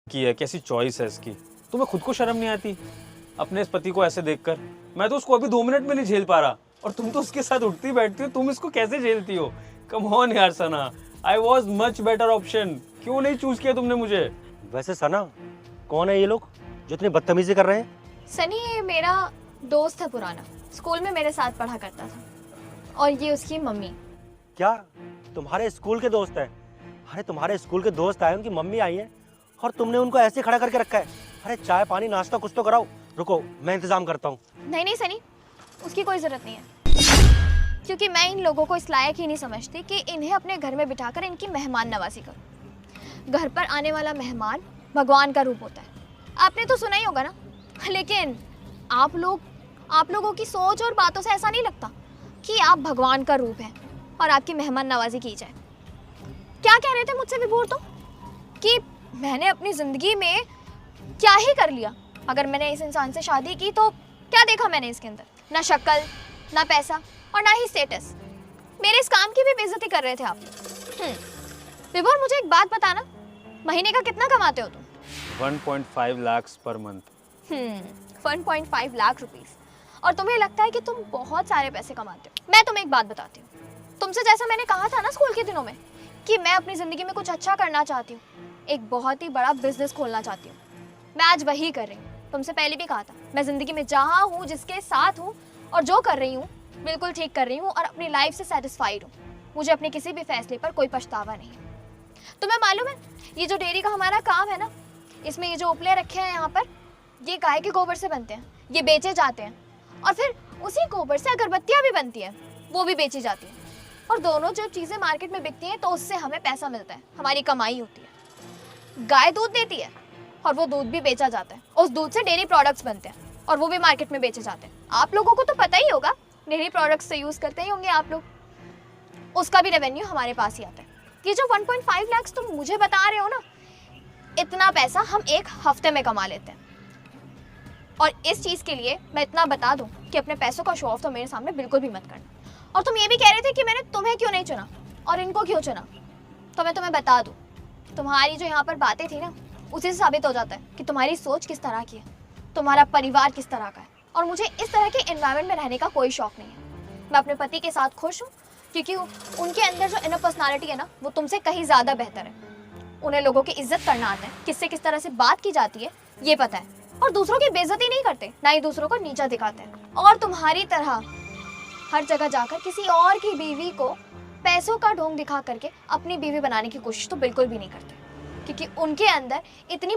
की है, कैसी चॉइस है इसकी। तुम्हें खुद को शर्म नहीं आती अपने इस पति को ऐसे देखकर? मैं तो उसको अभी 2 मिनट में नहीं झेल पा रहा और तुम तो उसके साथ उठती बैठती हो। तुम इसको कैसे झेलती हो? कम ऑन यार Sana, I was much better option. क्यों नहीं चूज किया तुमने मुझे? वैसे सना, कौन है ये लोग जो इतनी बदतमीजी कर रहे हैं? सनी ये मेरा दोस्त है पुराना, स्कूल में मेरे साथ पढ़ा करता था। और ये उसकी मम्मी। क्या तुम्हारे स्कूल के दोस्त हैं? अरे तुम्हारे स्कूल के दोस्त आए, उनकी मम्मी आई है और तुमने उनको ऐसे खड़ा करके रखा है। अरे चाय पानी नाश्ता कुछ तो कराओ। रुको, मैं इंतजाम करता हूँ। नहीं सनी, उसकी कोई ज़रूरत नहीं है, क्योंकि मैं इन लोगों को इस लायक ही नहीं समझती कि इन्हें अपने घर में बिठाकर इनकी मेहमान नवाजी करूं। घर पर आने वाला मेहमान भगवान का रूप होता है, आपने तो सुना ही होगा ना। लेकिन आप लोगों की सोच और बातों से ऐसा नहीं लगता कि आप भगवान का रूप हैं और आपकी मेहमान नवाजी की जाए। क्या कह रहे थे मुझसे विभोर तुम? कि मैंने अपनी ज़िंदगी में क्या ही कर लिया? अगर मैंने इस इंसान से शादी की तो क्या देखा मैंने इसके अंदर? ना शक्ल, ना पैसा और ना ही स्टेटस। मेरे इस काम की भी बेइज्जती कर रहे थे आप। विभोर, मुझे एक बात बताना, महीने का कितना कमाते हो तुम? 1.5 lakh per month. 1.5 lakh rupees. और तुम्हें लगता है कि तुम बहुत सारे पैसे कमाते हो। मैं तुम्हें एक बात बताती हूँ, तुमसे जैसा मैंने कहा था ना स्कूल के दिनों में कि मैं अपनी ज़िंदगी में कुछ अच्छा करना चाहती हूँ, एक बहुत ही बड़ा बिजनेस खोलना चाहती हूँ, मैं आज वही कर रही हूँ। तुमसे पहले भी कहा था, मैं ज़िंदगी में जहाँ हूँ, जिसके साथ हूँ और जो कर रही हूँ बिल्कुल ठीक कर रही हूँ और अपनी लाइफ से सेटिस्फाइड हूँ। मुझे अपने किसी भी फैसले पर कोई पछतावा नहीं है। तुम्हें मालूम है, ये जो डेयरी का हमारा काम है ना, इसमें ये जो उपले रखे हैं यहाँ पर, ये गाय के गोबर से बनते हैं, ये बेचे जाते हैं और फिर उसी गोबर से अगरबत्तियाँ भी बनती हैं, वो भी बेची जाती हैं। और दोनों जो चीज़ें मार्केट में बिकती हैं तो उससे हमें पैसा मिलता है, हमारी कमाई होती है। गाय दूध देती है और वो दूध भी बेचा जाता है, उस दूध से डेयरी प्रोडक्ट्स बनते हैं और वो भी मार्केट में बेचे जाते हैं। आप लोगों को तो पता ही होगा, डेयरी प्रोडक्ट्स से यूज़ करते ही होंगे आप लोग, उसका भी रेवेन्यू हमारे पास ही आता है। ये जो 1.5 लाख तुम मुझे बता रहे हो ना, इतना पैसा हम एक हफ्ते में कमा लेते हैं। और इस चीज़ के लिए मैं इतना बता दूं कि अपने पैसों का शो ऑफ तो मेरे सामने बिल्कुल भी मत करना। और तुम ये भी कह रहे थे कि मैंने तुम्हें क्यों नहीं चुना और इनको क्यों चुना, तो मैं तुम्हें बता दूं, तुम्हारी जो यहाँ पर बातें थी ना, उसी से साबित हो जाता है कि तुम्हारी सोच किस तरह की है, तुम्हारा परिवार किस तरह का है। और मुझे इस तरह के एनवायरनमेंट में रहने का कोई शौक नहीं है। मैं अपने पति के साथ खुश हूँ क्योंकि उनके अंदर जो इनर पर्सनालिटी है ना, वो तुमसे कहीं ज़्यादा बेहतर है। उन्हें लोगों की इज्जत करना आता है, किससे किस तरह से बात की जाती है ये पता है, और दूसरों की बेइज्जती नहीं करते, ना ही दूसरों को नीचा दिखाते हैं। और तुम्हारी तरह हर जगह जाकर किसी और की बीवी को पैसों का ढोंग दिखा करके अपनी बीवी बनाने की कोशिश तो बिल्कुल भी नहीं करते, क्योंकि उनके अंदर इतनी